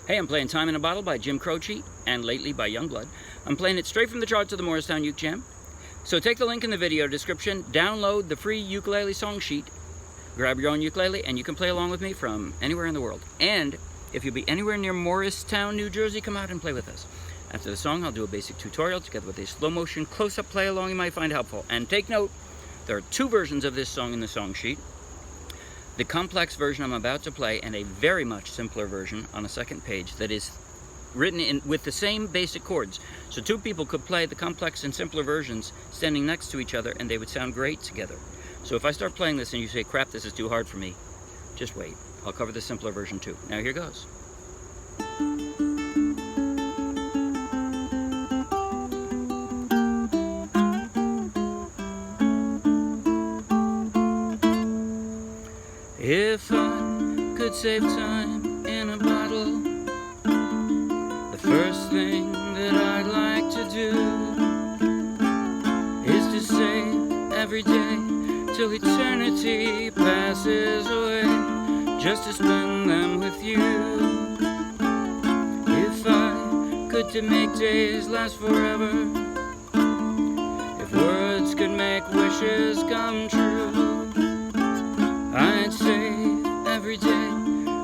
Hey, I'm playing Time in a Bottle by Jim Croce, and lately by Yungblud. I'm playing it straight from the charts of the Morristown Uke Jam. So take the link in the video description, download the free ukulele song sheet, grab your own ukulele, and you can play along with me from anywhere in the world. And if you'll be anywhere near Morristown, New Jersey, come out and play with us. After the song, I'll do a basic tutorial together with a slow motion close-up play along you might find helpful. And take note, there are two versions of this song in the song sheet. The complex version I'm about to play and a very much simpler version on a second page that is written in with the same basic chords. So two people could play the complex and simpler versions standing next to each other and they would sound great together. So if I start playing this and you say, crap, this is too hard for me, just wait. I'll cover the simpler version too. Now here goes. If I could save time in a bottle, the first thing that I'd like to do is to save every day till eternity passes away, just to spend them with you. If I could to make days last forever, if words could make wishes come true, I'd save every day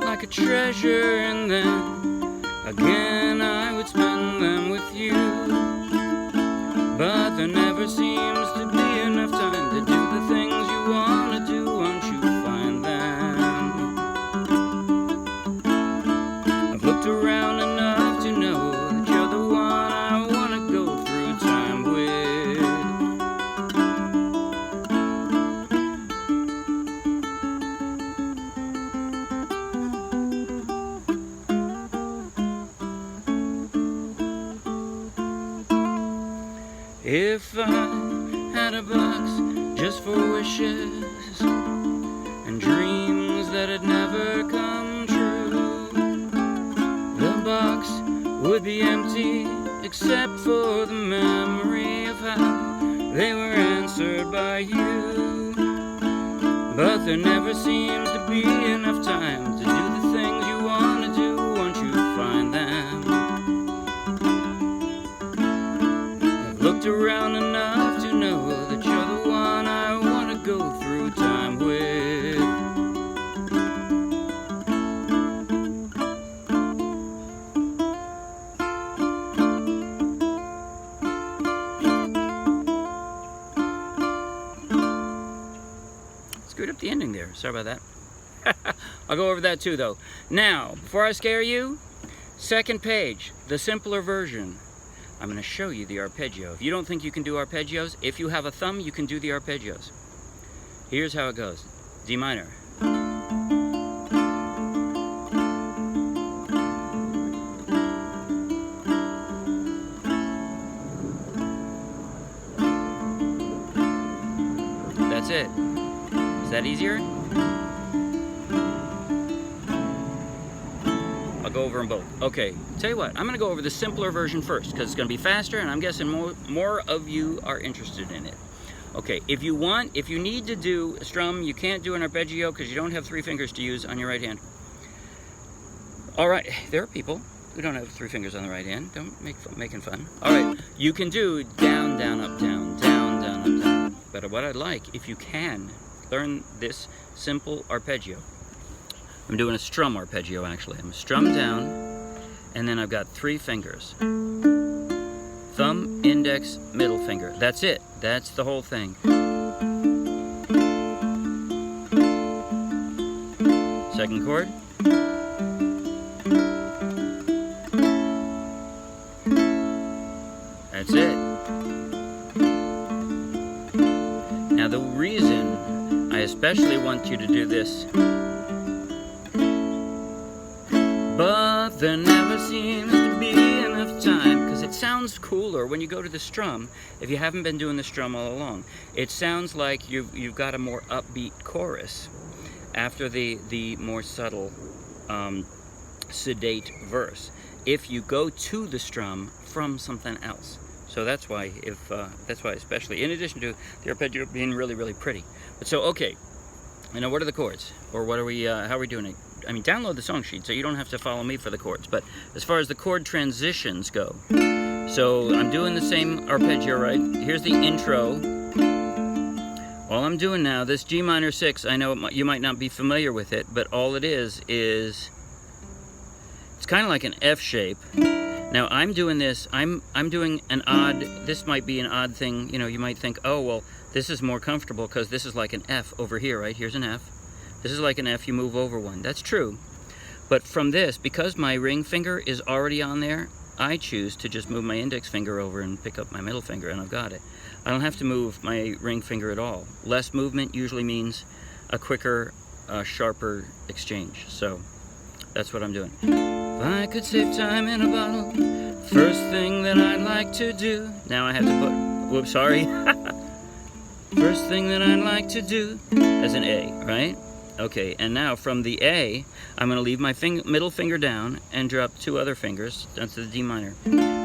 like a treasure, and then again I would spend them with you. But there never seems to be enough time to do the things you want to do once you find them. I've looked around enough to know that you're the one I want to go through time with. If I had a box just for wishes and dreams that had never come true, the box would be empty except for the memory of how they were answered by you. But there never seems to be enough time to do the things you want to do once you find them. Looked around enough to know that you're the one I want to go through time with. Screwed up the ending there. Sorry about that. I'll go over that too, though. Now, before I scare you, second page, the simpler version. I'm going to show you the arpeggio. If you don't think you can do arpeggios, if you have a thumb, you can do the arpeggios. Here's how it goes. D minor. That's it. Is that easier? I'll go over them both. Okay, tell you what, I'm going to go over the simpler version first because it's going to be faster and I'm guessing more of you are interested in it. Okay, if you need to do a strum, you can't do an arpeggio because you don't have three fingers to use on your right hand. All right, there are people who don't have three fingers on the right hand. Don't making fun. All right, you can do down, down, up, down, down, down, up, down. But what I'd like, if you can, learn this simple arpeggio. I'm doing a strum arpeggio, actually. I'm strum down, and then I've got three fingers. Thumb, index, middle finger. That's it. That's the whole thing. Second chord. That's it. Now the reason I especially want you to do this, but there never seems to be enough time, because it sounds cooler when you go to the strum. If you haven't been doing the strum all along, it sounds like you've got a more upbeat chorus after the more subtle, sedate verse, if you go to the strum from something else. So that's why, especially, in addition to the arpeggio being really, really pretty. But so, okay, what are the chords? Or what are we, how are we doing it? I mean, download the song sheet so you don't have to follow me for the chords. But as far as the chord transitions go, so I'm doing the same arpeggio, right? Here's the intro. All I'm doing now, this G minor 6, I know you might not be familiar with it, but all it is it's kind of like an F shape. Now I'm doing this, I'm doing an odd, this might be an odd thing, you know, you might think, oh, well, this is more comfortable because this is like an F over here, right? Here's an F. This is like an F, you move over one. That's true. But from this, because my ring finger is already on there, I choose to just move my index finger over and pick up my middle finger, and I've got it. I don't have to move my ring finger at all. Less movement usually means a quicker, sharper exchange. So that's what I'm doing. If I could save time in a bottle, first thing that I'd like to do. Now I have to put, whoops, sorry. First thing that I'd like to do as an A, right? Okay, and now from the A, I'm going to leave my middle finger down and drop 2 other fingers down to the D minor.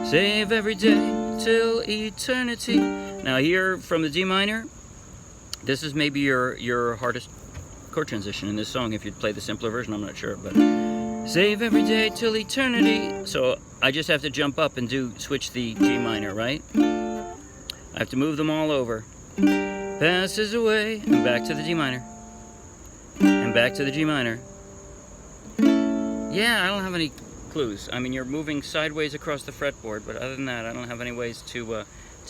Save every day till eternity. Now here from the D minor, this is maybe your hardest chord transition in this song. If you'd play the simpler version, I'm not sure, but save every day till eternity. So I just have to jump up and switch the G minor, right? I have to move them all over. Passes away, and back to the D minor. And back to the G minor. Yeah, I don't have any clues. I mean, you're moving sideways across the fretboard, but other than that, I don't have any ways to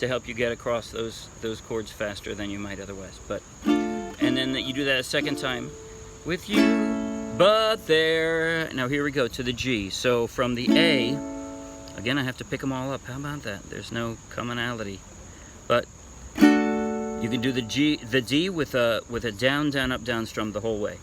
help you get across those chords faster than you might otherwise. But and then you do that a second time with you, but there. Now here we go to the G. So from the A, again, I have to pick them all up. How about that? There's no commonality, but you can do the D with a down, down, up, down strum the whole way.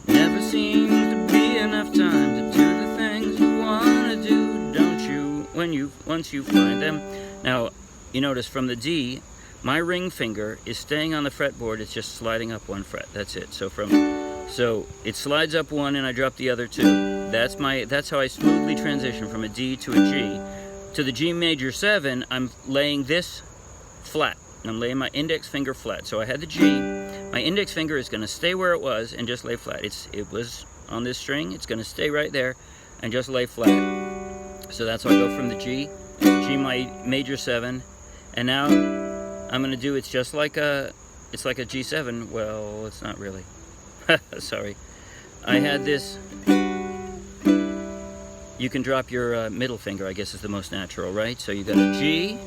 Never seems to be enough time to do the things you want to do, don't you? Once you find them. Now, you notice from the D, my ring finger is staying on the fretboard. It's just sliding up 1 fret. That's it. So it slides up 1, and I drop the other 2. That's how I smoothly transition from a D to a G. To the G major 7, I'm laying this flat. I'm laying my index finger flat. So I had the G. My index finger is going to stay where it was and just lay flat. It was on this string. It's going to stay right there and just lay flat. So that's how I go from the G major 7, and now I'm going to do it's like a G7. Well, it's not really. Sorry. I had this. You can drop your middle finger, I guess, is the most natural, right? So you got a G.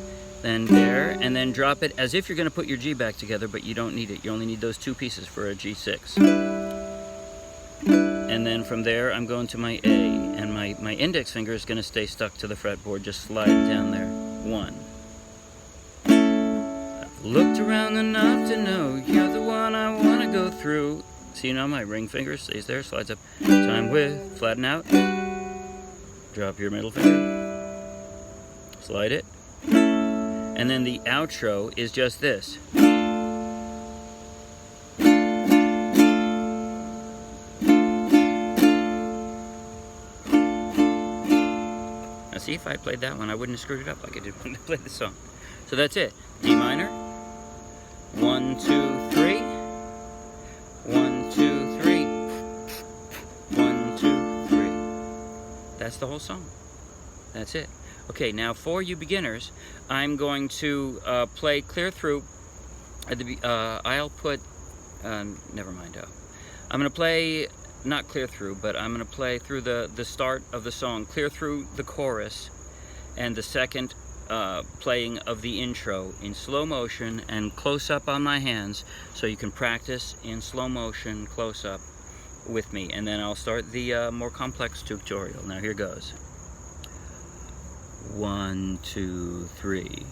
Then there, and then drop it as if you're going to put your G back together, but you don't need it. You only need those 2 pieces for a G6. And then from there, I'm going to my A, and my index finger is going to stay stuck to the fretboard, just slide down there. 1. I've looked around enough to know you're the one I want to go through. See, now my ring finger stays there, slides up. Time with, flatten out. Drop your middle finger. Slide it. And then the outro is just this. Now see, if I played that one, I wouldn't have screwed it up like I did when I played the song. So that's it. D minor. 1, 2, 3. 1, 2, 3. 1, 2, 3. That's the whole song. That's it. Okay, now for you beginners, I'm going to play clear through. I'll put, never mind. I'm going to play, not clear through, but I'm going to play through the start of the song, clear through the chorus, and the second playing of the intro in slow motion and close up on my hands, so you can practice in slow motion, close up with me. And then I'll start the more complex tutorial. Now here goes. 1, 2, 3.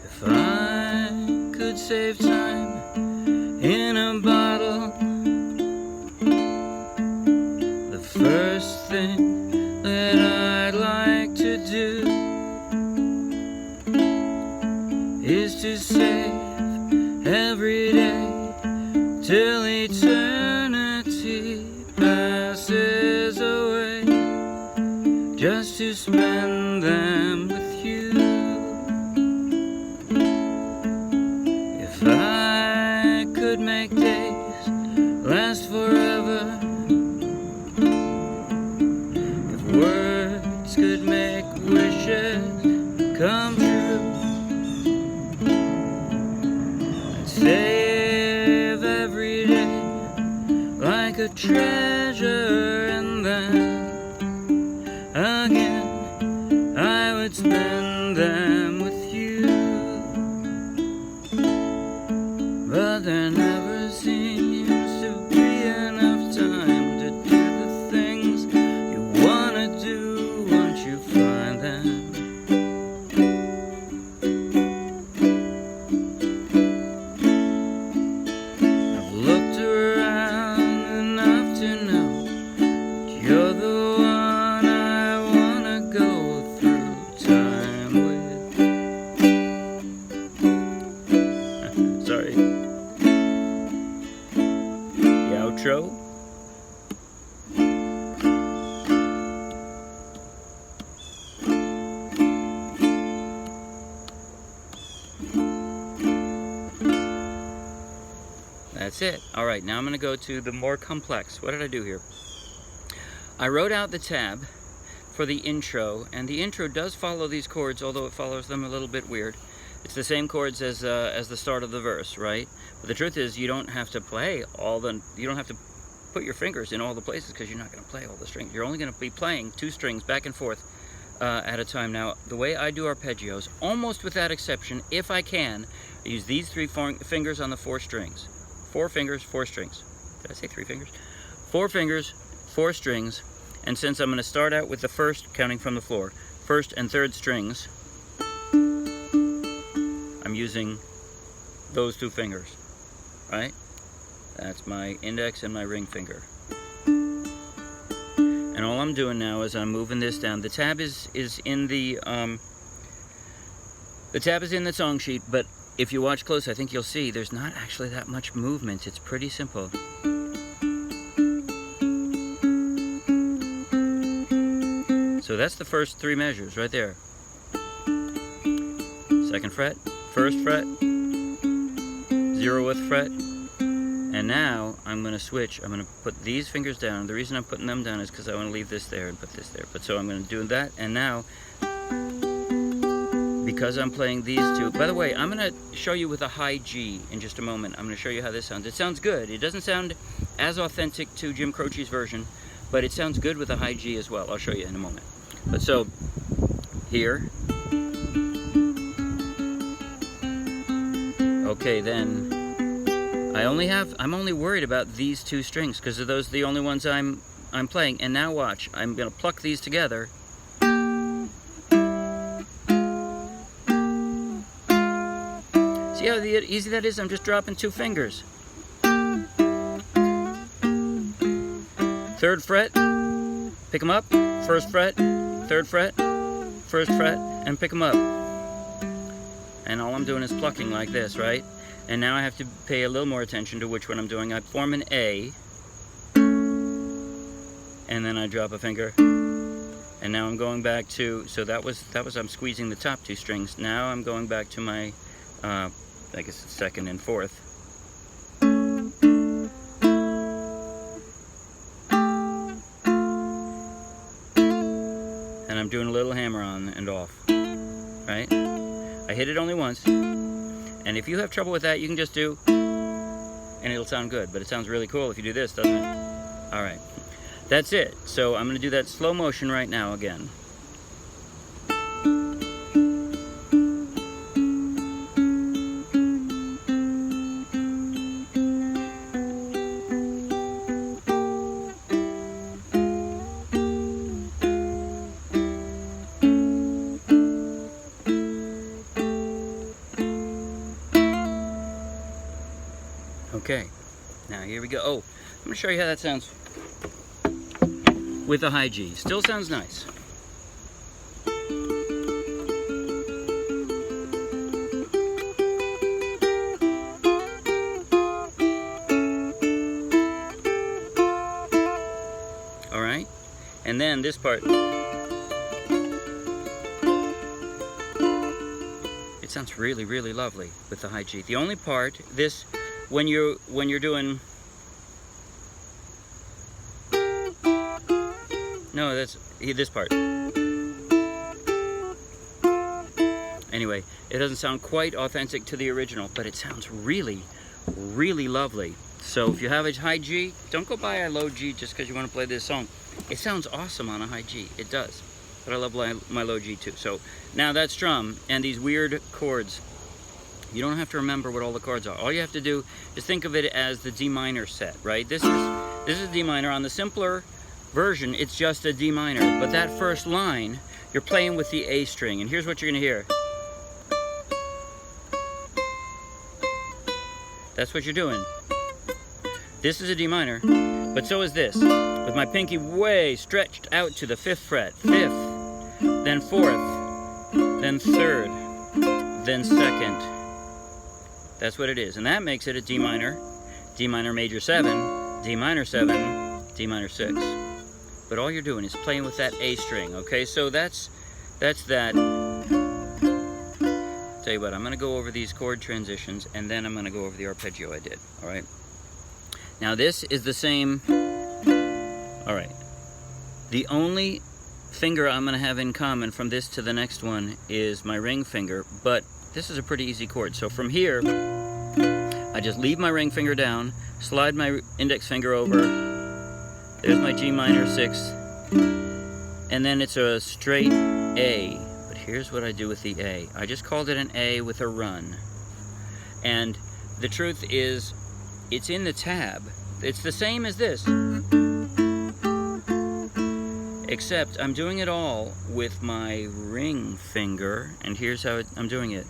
If I could save time in a bottle, the first thing that I'd like to do is to save every day till eternity. just to spend them with you. If I could make days last forever, if words could make wishes come true, I'd save every day like a treasure, and then again I would spend them with you. But there never seems to be enough time to do the things you wanna do once you find them. I've looked around enough to know that you're the one I wanna go through time with. Sorry. The outro. That's it. All right, now I'm going to go to the more complex. What did I do here? I wrote out the tab for the intro, and the intro does follow these chords, although it follows them a little bit weird. It's the same chords as the start of the verse, right? But the truth is, you don't have to play you don't have to put your fingers in all the places, because you're not going to play all the strings. You're only going to be playing 2 strings back and forth at a time. Now, the way I do arpeggios, almost without exception, if I can, I use these 3 fingers on the 4 strings. 4 fingers, 4 strings. Did I say 3 fingers? 4 fingers, 4 strings. And since I'm going to start out with the first, counting from the floor, 1st and 3rd strings, I'm using those 2 fingers, right? That's my index and my ring finger. And all I'm doing now is I'm moving this down. The tab is in the tab is in the song sheet, but if you watch close, I think you'll see there's not actually that much movement. It's pretty simple. So that's the first 3 measures right there. 2nd fret, 1st fret, 0th fret, and now I'm going to switch. I'm going to put these fingers down. The reason I'm putting them down is because I want to leave this there and put this there. But so I'm going to do that, and now, because I'm playing these 2, by the way, I'm going to show you with a high G in just a moment. I'm going to show you how this sounds. It sounds good. It doesn't sound as authentic to Jim Croce's version, but it sounds good with a high G as well. I'll show you in a moment. But so, here. Okay, then I'm only worried about these 2 strings because those are the only ones I'm playing. And now watch, I'm going to pluck these together. See how easy that is? I'm just dropping 2 fingers. 3rd fret, pick them up. 1st fret, 3rd fret, 1st fret, and pick them up. And all I'm doing is plucking like this, right? And now I have to pay a little more attention to which one I'm doing. I form an A, and then I drop a finger. And now I'm going back to, so that was I'm squeezing the top 2 strings. Now I'm going back to my, I guess it's 2nd and 4th. And I'm doing a little hammer on and off, right? I hit it only once. And if you have trouble with that, you can just do, and it'll sound good. But it sounds really cool if you do this, doesn't it? All right. That's it. So I'm going to do that slow motion right now again. Okay, now here we go. Oh, I'm going to show you how that sounds with a high G. Still sounds nice. All right, and then this part. It sounds really, really lovely with the high G. The only part, this, when you're doing, no, that's this part. Anyway, it doesn't sound quite authentic to the original, but it sounds really, really lovely. So if you have a high G, don't go buy a low G just because you want to play this song. It sounds awesome on a high G. It does. But I love my low G too. So now that strum and these weird chords, you don't have to remember what all the chords are. All you have to do is think of it as the D minor set, right? This is D minor. On the simpler version, it's just a D minor. But that first line, you're playing with the A string. And here's what you're going to hear. That's what you're doing. This is a D minor, but so is this, with my pinky way stretched out to the 5th fret. 5th, then 4th, then 3rd, then 2nd. That's what it is, and that makes it a D minor major 7, D minor 7, D minor 6. But all you're doing is playing with that A string, okay? So that's that. Tell you what, I'm going to go over these chord transitions, and then I'm going to go over the arpeggio I did, all right? Now this is the same, all right. The only finger I'm going to have in common from this to the next one is my ring finger, but this is a pretty easy chord. So from here, I just leave my ring finger down, slide my index finger over, there's my G minor 6, and then it's a straight A. But here's what I do with the A. I just called it an A with a run. And the truth is, it's in the tab. It's the same as this. Except I'm doing it all with my ring finger, and here's how I'm doing it.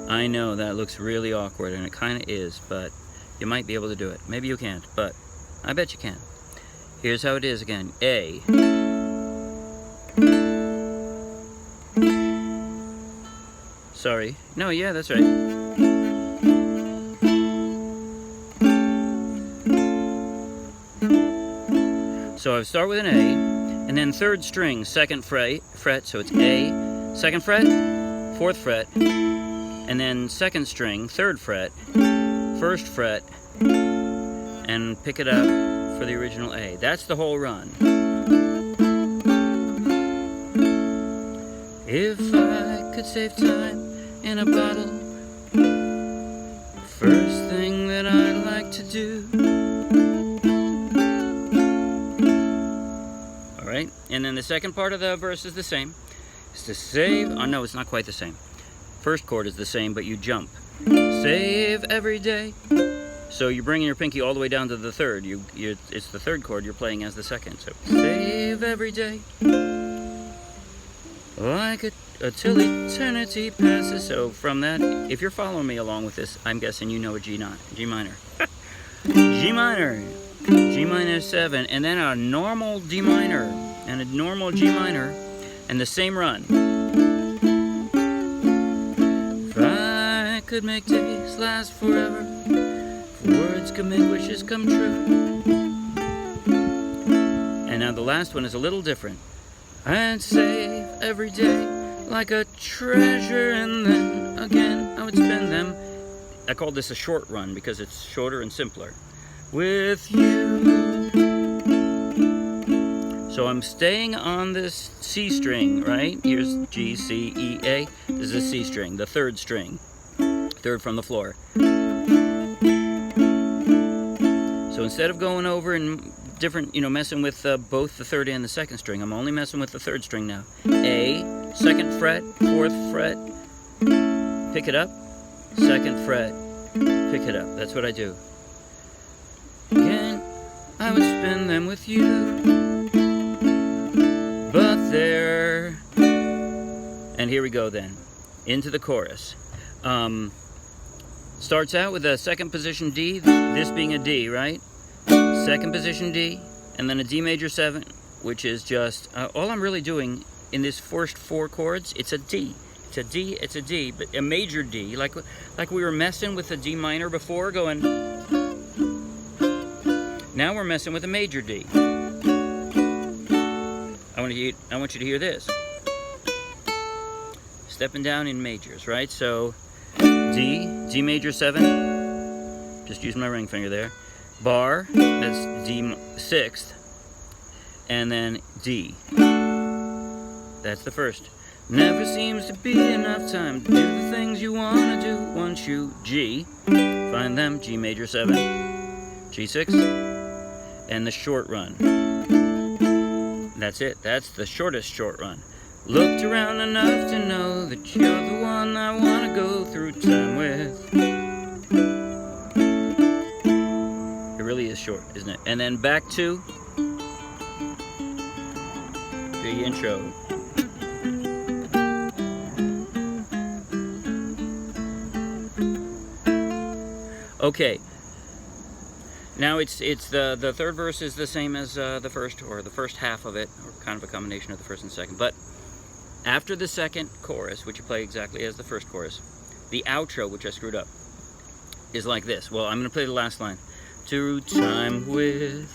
I know that looks really awkward, and it kind of is, but you might be able to do it. Maybe you can't, but I bet you can. Here's how it is again. A. Sorry. No, yeah, that's right. So I start with an A, and then 3rd string, 2nd fret, so it's A, 2nd fret, 4th fret, and then 2nd string, 3rd fret, 1st fret, and pick it up for the original A. That's the whole run. If I could save time in a bottle, first thing that I'd like to do. Alright, and then the second part of the verse is the same. It's to save, oh no, it's not quite the same. First chord is the same, but you jump. Save every day. So you're bringing your pinky all the way down to the 3rd. It's the 3rd chord you're playing as the 2nd. So save every day. Like till eternity passes. So from that, if you're following me along with this, I'm guessing you know a G minor. G minor, G minor 7, and then a normal D minor, and a normal G minor, and the same run. If I could make days last forever, if words could make wishes come true. And now the last one is a little different. I'd save every day like a treasure, and then again I would spend them. I called this a short run because it's shorter and simpler. With you. So I'm staying on this C string, right? Here's G, C, E, A. This is a C string, the 3rd string. 3rd from the floor. So instead of going over and different, messing with both the 3rd and the 2nd string, I'm only messing with the 3rd string now. A, 2nd fret, 4th fret, pick it up, 2nd fret, pick it up. That's what I do. Again, I would spend them with you, but there. And here we go then, into the chorus. Starts out with a 2nd position D, this being a D, right? 2nd position D, and then a D major 7, which is just, all I'm really doing in this first 4 chords, it's a D. It's a D, it's a D, but a major D, like we were messing with a D minor before, going, now we're messing with a major D. I want you to hear this. Stepping down in majors, right? So D major 7, just use my ring finger there. Bar, that's D 6th, and then D. That's the first. Never seems to be enough time to do the things you want to do once you G. Find them, G major 7, G6, and the short run. That's it. That's the shortest short run. Looked around enough to know that you're the one I want to go through time with. It really is short, isn't it? And then back to the intro. Okay. Now it's the third verse is the same as the first, or the first half of it, or kind of a combination of the first and second. But after the second chorus, which you play exactly as the first chorus, the outro, which I screwed up, is like this. Well, I'm going to play the last line. Through time with...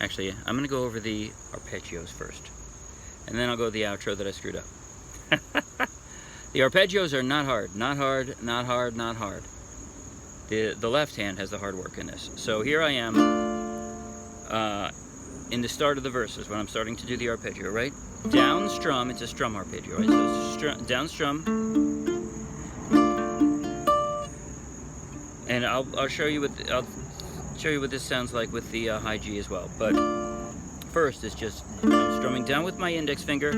Actually, I'm going to go over the arpeggios first. And then I'll go the outro that I screwed up. The arpeggios are not hard. Not hard, not hard, not hard. The left hand has the hard work in this. So here I am in the start of the verses when I'm starting to do the arpeggio, right? Down strum, it's a strum arpeggio, right? So it's down strum. And I'll show you what this sounds like with the high G as well. But first it's just I'm strumming down with my index finger.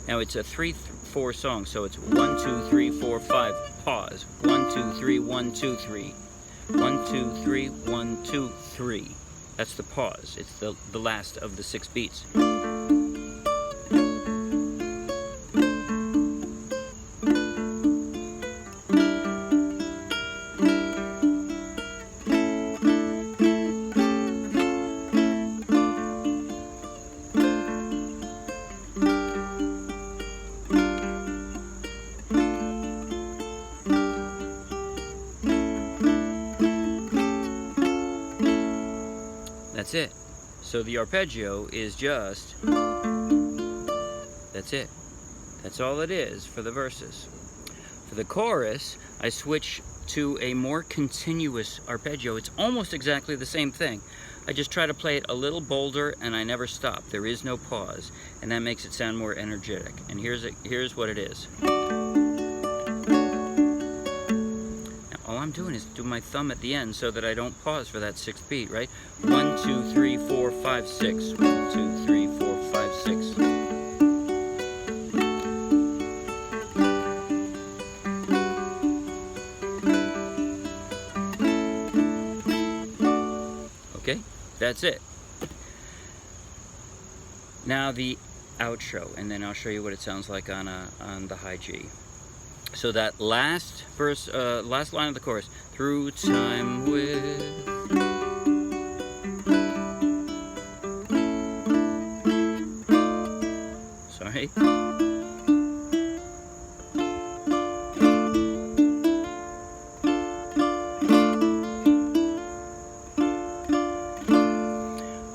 Now it's a 3/4 song, so it's 1 2 3 4 5. Pause. 1 2 3 1 2 3. 1 2 3 1 2 3. That's the pause. It's the last of the 6 beats. That's it. So the arpeggio is just, that's it. That's all it is for the verses. For the chorus, I switch to a more continuous arpeggio. It's almost exactly the same thing. I just try to play it a little bolder and I never stop. There is no pause, and that makes it sound more energetic. And here's what it is. All I'm doing is doing my thumb at the end so that I don't pause for that 6th beat, right? 1 2 3 4 5 6. 1 2 3 4 5 6. Okay, that's it. Now the outro, and then I'll show you what it sounds like on the high G. So that last verse, last line of the chorus, through time with... Sorry.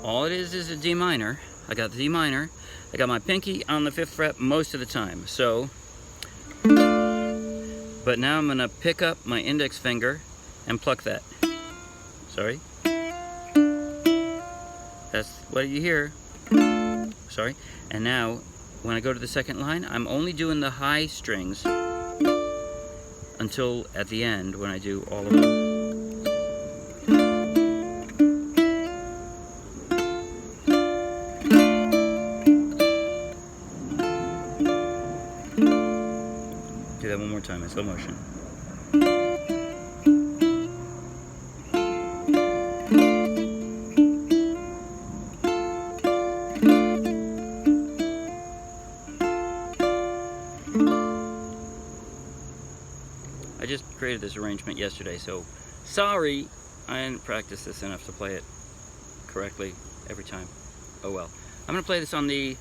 All it is a D minor. I got the D minor. I got my pinky on the 5th fret most of the time. So... But now I'm going to pick up my index finger and pluck that. Sorry. That's what you hear. Sorry. And now, when I go to the second line, I'm only doing the high strings until at the end when I do all of them. Do that one more time in slow motion. I just created this arrangement yesterday, so sorry I didn't practice this enough to play it correctly every time. Oh well. I'm going to play this on the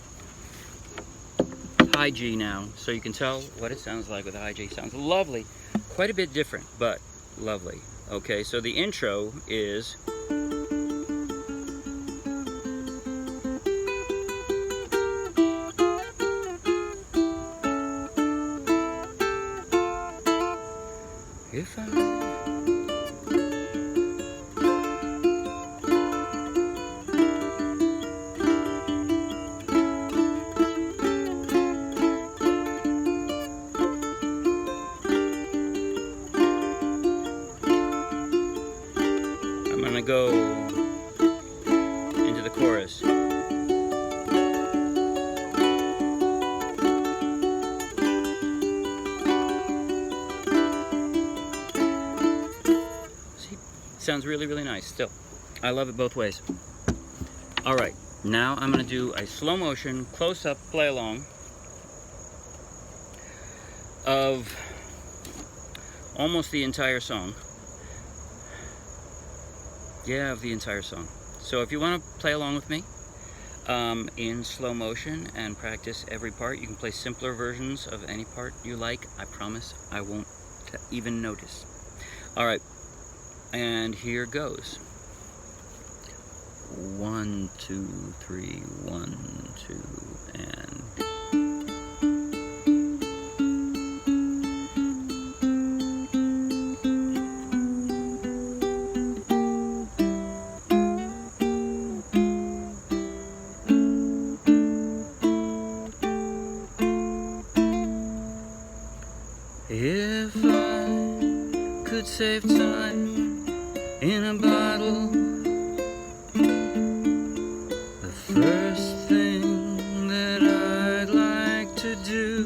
high G now, so you can tell what it sounds like with the high G. It sounds lovely, quite a bit different, but lovely. Okay, so the intro is to go into the chorus. See? Sounds really, really nice still. I love it both ways. Alright, now I'm going to do a slow motion, close-up play along of almost the entire song. Yeah, of the entire song. So if you want to play along with me in slow motion and practice every part, you can play simpler versions of any part you like. I promise I won't even notice. Alright, and here goes. 1, 2, 3, 1, 2, and... If I could save time in a bottle, the first thing that I'd like to do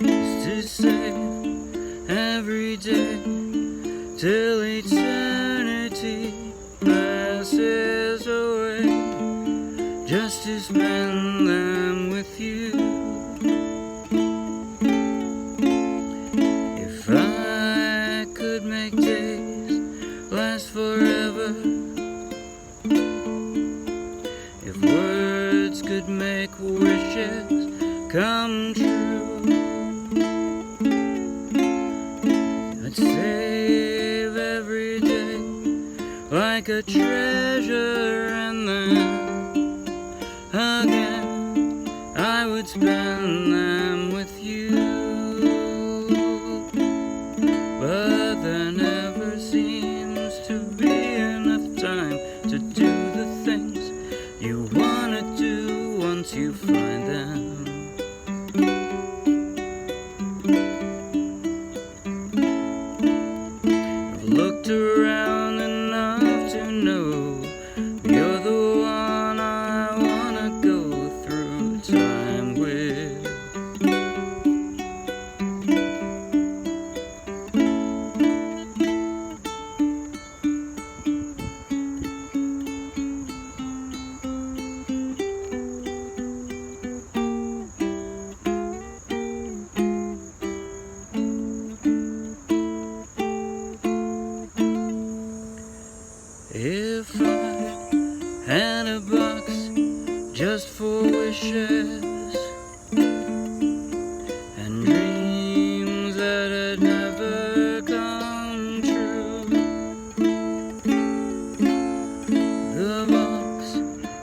is to save every day till eternity passes away, just to spend them with you. If I could make days last forever, if words could make wishes come true, I'd save every day like a treasure, and then again I would spend them with you. But there never seems to be enough time to do the things you want to do once you find them. I've looked around enough to know you're the one I want to go through time with. If I had a box just for wishes and dreams that had never come true, the box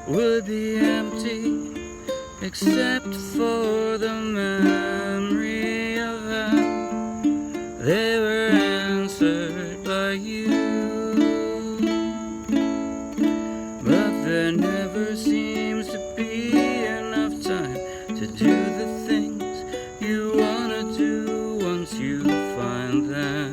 would be empty except for the memory of how they were answered by you. But there never seems to be enough time to do the things you want to do once you find them.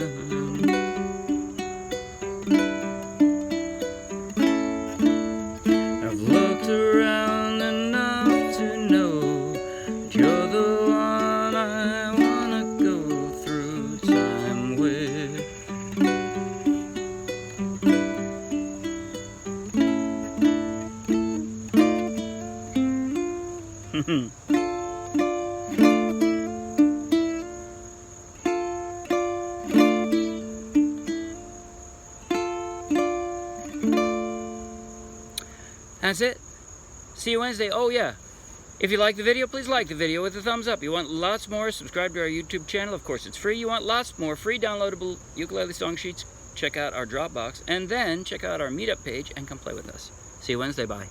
I've looked around enough to know that you're the one I want to go through time with. That's it. See you Wednesday. Oh yeah, if you like the video, please like the video with a thumbs up. You want lots more, subscribe to our YouTube channel. Of course, it's free. You want lots more free downloadable ukulele song sheets, check out our Dropbox, and then check out our meetup page and come play with us. See you Wednesday. Bye.